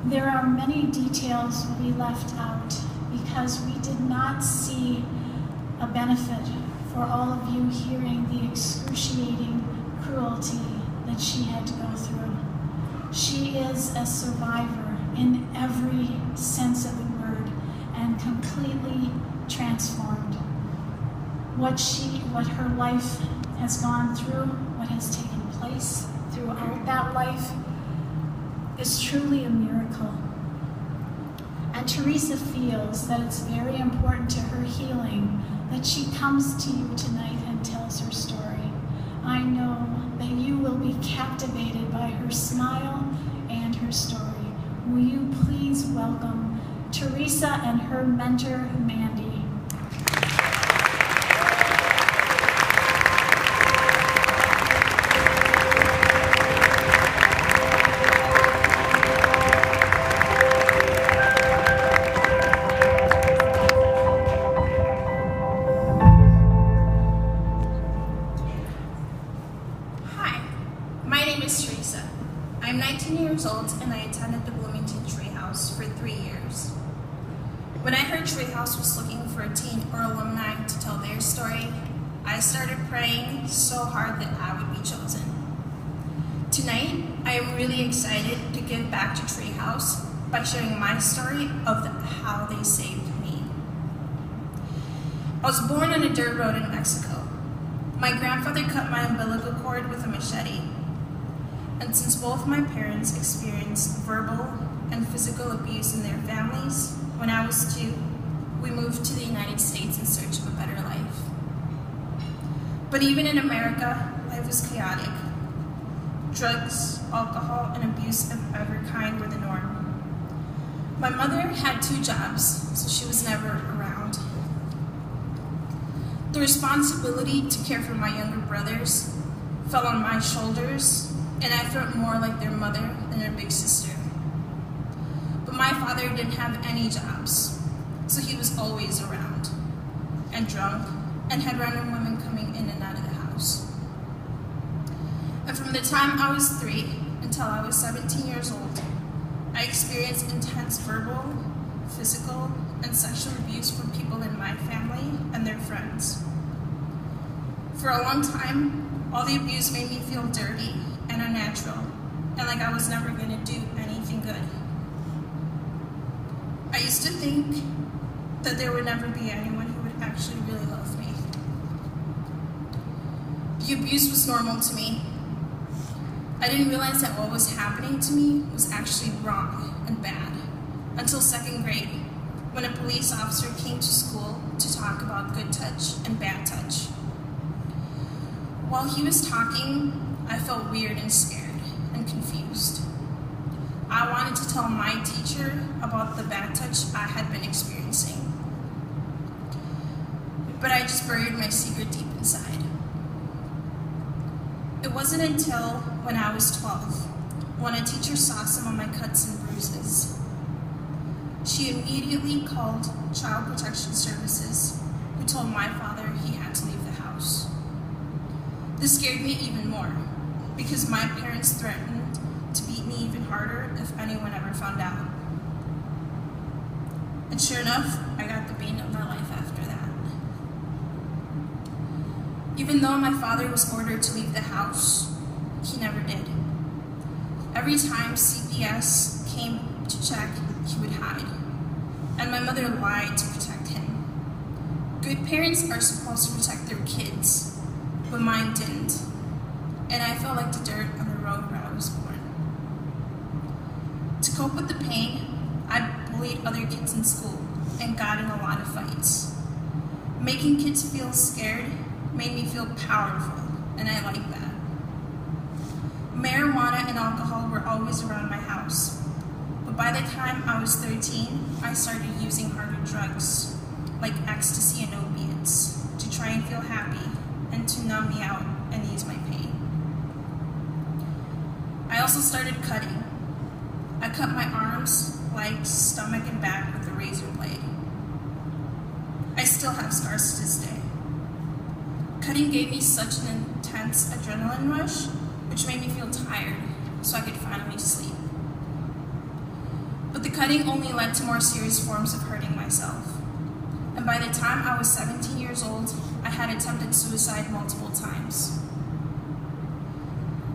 There are many details we left out because we did not see a benefit for all of you hearing the excruciating cruelty that she had to go through. She is a survivor in every sense of the word and completely transformed. What her life has gone through, what has taken place throughout that life, is truly a miracle. And Teresa feels that it's very important to her healing that she comes to you tonight and tells her story. I know that you will be captivated by her smile and her story. Will you please welcome Teresa and her mentor, Mandy. Teresa. I'm 19 years old and I attended the TreeHouse for 3 years. When I heard TreeHouse was looking for a teen or alumni to tell their story, I started praying so hard that I would be chosen. Tonight, I am really excited to give back to TreeHouse by sharing my story of how they saved me. I was born on a dirt road in Mexico. My grandfather cut my umbilical cord with a machete. And since both my parents experienced verbal and physical abuse in their families, when I was 2, we moved to the United States in search of a better life. But even in America, life was chaotic. Drugs, alcohol, and abuse of every kind were the norm. My mother had 2 jobs, so she was never around. The responsibility to care for my younger brothers fell on my shoulders, and I felt more like their mother than their big sister. But my father didn't have any jobs, so he was always around, and drunk, and had random women coming in and out of the house. And from the time I was 3 until I was 17 years old, I experienced intense verbal, physical, and sexual abuse from people in my family and their friends. For a long time, all the abuse made me feel dirty and unnatural, and like I was never going to do anything good. I used to think that there would never be anyone who would actually really love me. The abuse was normal to me. I didn't realize that what was happening to me was actually wrong and bad until 2nd grade, when a police officer came to school to talk about good touch and bad touch. While he was talking, I felt weird and scared and confused. I wanted to tell my teacher about the bad touch I had been experiencing, but I just buried my secret deep inside. It wasn't until when I was 12 when a teacher saw some of my cuts and bruises. She immediately called Child Protection Services, who told my father he had to leave the house. This scared me even more, because my parents threatened to beat me even harder if anyone ever found out. And sure enough, I got the beating of my life after that. Even though my father was ordered to leave the house, he never did. Every time CPS came to check, he would hide. And my mother lied to protect him. Good parents are supposed to protect their kids, but mine didn't. And I felt like the dirt on the road where I was born. To cope with the pain, I bullied other kids in school and got in a lot of fights. Making kids feel scared made me feel powerful, and I liked that. Marijuana and alcohol were always around my house, but by the time I was 13, I started using harder drugs, like ecstasy and opiates, to try and feel happy and to numb me out and ease my pain. I also started cutting. I cut my arms, legs, stomach, and back with a razor blade. I still have scars to this day. Cutting gave me such an intense adrenaline rush, which made me feel tired, so I could finally sleep. cutting only led to more serious forms of hurting myself. And by the time I was 17 years old, I had attempted suicide multiple times.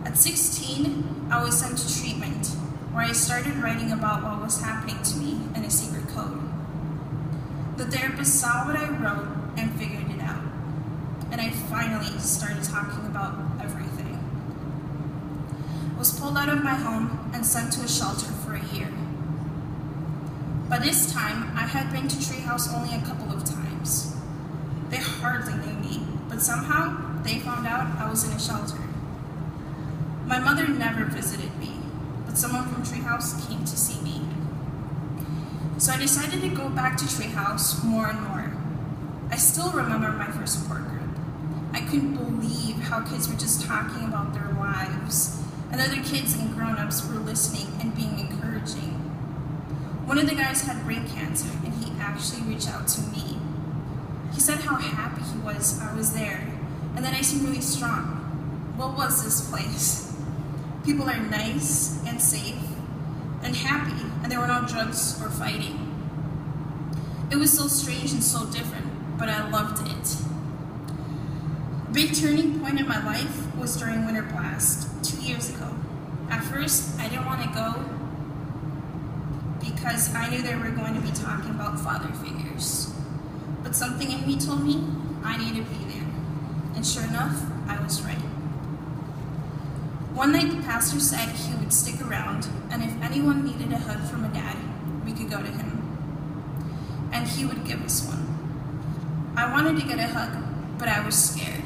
At 16, I was sent to treatment, where I started writing about what was happening to me in a secret code. The therapist saw what I wrote and figured it out, and I finally started talking about everything. I was pulled out of my home and sent to a shelter for a year. By this time, I had been to TreeHouse only a couple of times. They hardly knew me, but somehow they found out I was in a shelter. My mother never visited me, but someone from TreeHouse came to see me. So I decided to go back to TreeHouse more and more. I still remember my first support group. I couldn't believe how kids were just talking about their lives, and other kids and grown-ups were listening and being encouraging. One of the guys had brain cancer, and he actually reached out to me. He said how happy he was I was there, and that I seemed really strong. What was this place? People are nice and safe and happy, and there were no drugs or fighting. It was so strange and so different, but I loved it. A big turning point in my life was during Winter Blast 2 years ago. At first, I didn't want to go because I knew they were going to be talking about father figures. But something in me told me I needed to be there. And sure enough, I was right. One night the pastor said he would stick around, and if anyone needed a hug from a dad, we could go to him. And he would give us one. I wanted to get a hug, but I was scared.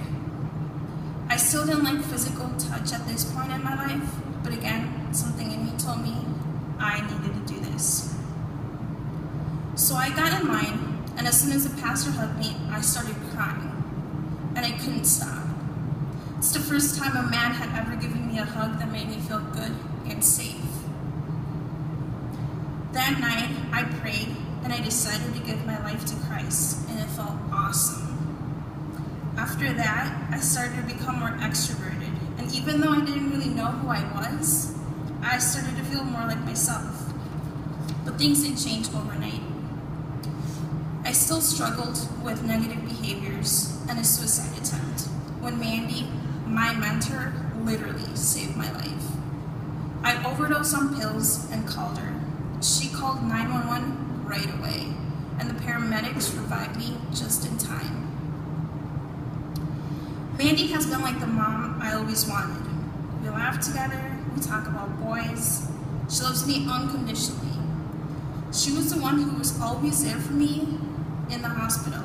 I still didn't like physical touch at this point in my life, but again, something in me told me I needed to do this. So I got in line, and as soon as the pastor hugged me, I started crying, and I couldn't stop. It's the first time a man had ever given me a hug that made me feel good and safe. That night, I prayed, and I decided to give my life to Christ, and it felt awesome. After that, I started to become more extroverted, and even though I didn't really know who I was, I started to feel more like myself. But things didn't change overnight. I still struggled with negative behaviors and a suicide attempt when Mandy, my mentor, literally saved my life. I overdosed on pills and called her. She called 911 right away, and the paramedics revived me just in time. Mandy has been like the mom I always wanted. We laugh together, we talk about boys. She loves me unconditionally. She was the one who was always there for me in the hospital.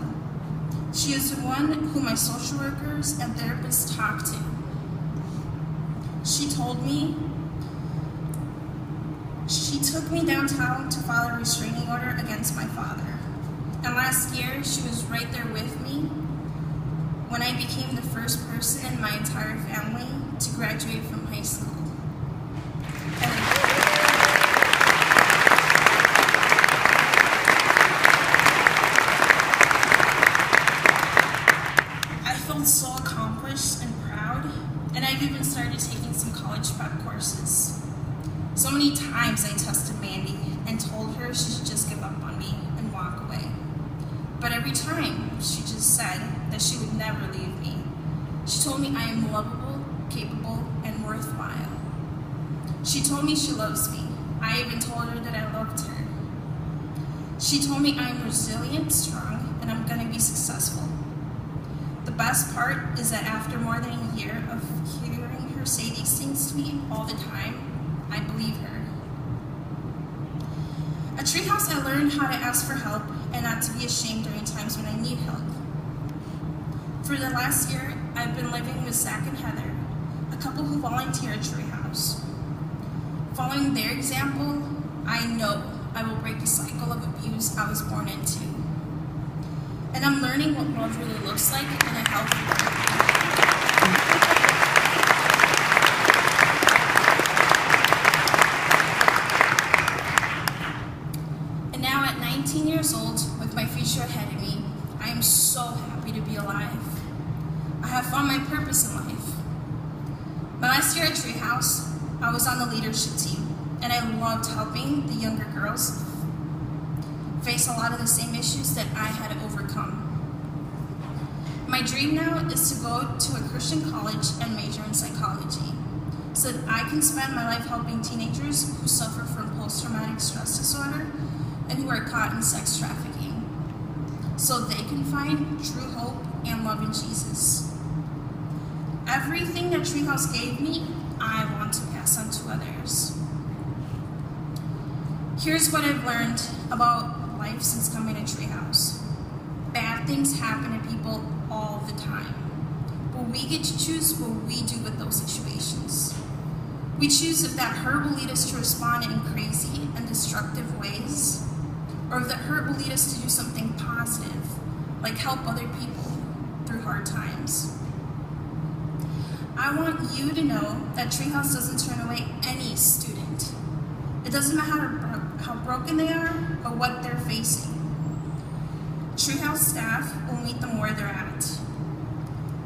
She is the one who my social workers and therapists talk to. She took me downtown to file a restraining order against my father. And last year, she was right there with me when I became the first person in my entire family to graduate from high school. I felt so accomplished and proud, and I've even started taking some college prep courses. So many times I tested Mandy and told her she should just give up on me and walk away. But every time, she just said that she would never leave me. She told me I am lovable, capable, and worthwhile. She told me she loves me. I even told her that I loved her. She told me I am resilient, strong, and I'm going to be successful. The best part is that after more than a year of hearing her say these things to me all the time, I believe her. At TreeHouse, I learned how to ask for help and not to be ashamed during times when I need help. For the last year, I've been living with Zach and Heather, a couple who volunteer at TreeHouse. Following their example, I know I will break the cycle of abuse I was born into. And I'm learning what love really looks like in a healthy way. And now at 19 years old, with my future ahead of me, I am so happy to be alive. I have found my purpose in life. My last year at TreeHouse, I was on the leadership team, and I loved helping the younger girls face a lot of the same issues that I had to overcome. My dream now is to go to a Christian college and major in psychology, so that I can spend my life helping teenagers who suffer from post-traumatic stress disorder and who are caught in sex trafficking, so they can find true hope and love in Jesus. Everything that TreeHouse gave me, I want to pass on to others. Here's what I've learned about life since coming to TreeHouse. Bad things happen to people all the time, but we get to choose what we do with those situations. We choose if that hurt will lead us to respond in crazy and destructive ways, or if that hurt will lead us to do something positive, like help other people through hard times. I want you to know that TreeHouse doesn't turn away any student. It doesn't matter how broken they are or what they're facing. TreeHouse staff will meet them where they're at.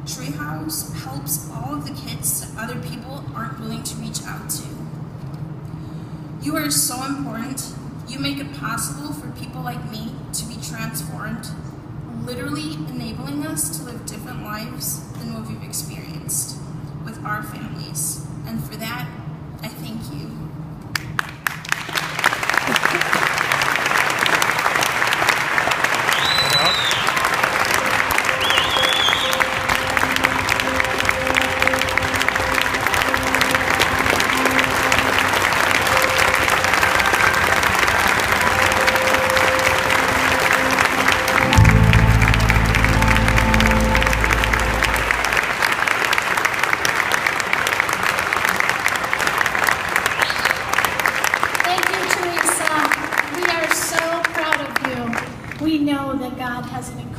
TreeHouse helps all of the kids that other people aren't willing to reach out to. You are so important. You make it possible for people like me to be transformed, literally enabling us to live different lives than what we've experienced with our families. And for that, I thank you. We know that God has an incredible